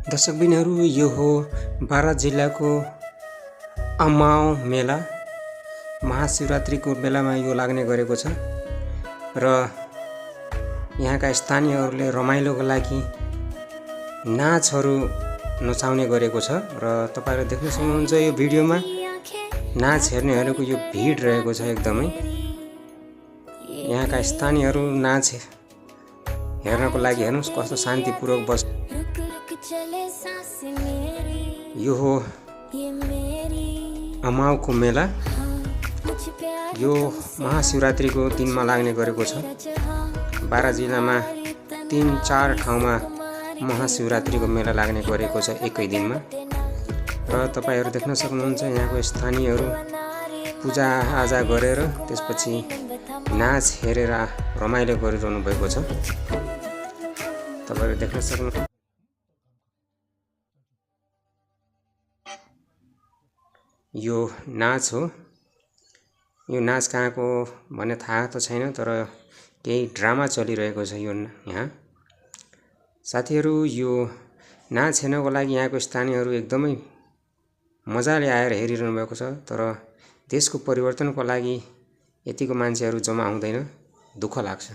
दर्शकबिनहरू, यो हो बारा जिल्लाको अमाव मेला। महाशिवरात्रिको बेलामा यो लाग्ने गरेको छ र यहाँका स्थानीयहरूले रमाइलोको लागि नाचहरू नचाउने गरेको छ र तपाईहरुले देख्न सक्नुहुन्छ यो भिडियोमा नाच हेर्नेहरूको यो भिड रहेको छ। एकदमै यहाँका स्थानीयहरू नाच हेर्नको लागि हेर्नुस् कस्तो शान्तिपूर्वक बस। यो हो अमावको मेला। यो महाशिवरात्रिको दिनमा लाग्ने गरेको छ। बारा जिल्लामा 3-4 ठाउँमा महाशिवरात्रिको मेला लाग्ने गरेको छ एकै दिनमा र तपाईहरु देख्न सक्नुहुन्छ यहाँको स्थानीयहरू पूजा आजा गरेर त्यसपछि नाच हेरेर रमाइलो गरिरहनु भएको छ। तपाईहरु देख्न सक्नुहुन्छ यो नाच हो। यो नाच कहाँको भन्ने थाहा त छैन, तर केही ड्रामा चलिरहेको छ यो यहाँ। साथीहरु, यो नाच हेर्नको लागि यहाँको स्थानीयहरू एकदमै मजाले आएर हेरिरहनु भएको छ, तर देशको परिवर्तनको लागि यतिको मान्छेहरू जम्मा हुँदैन, दुःख लाग्छ।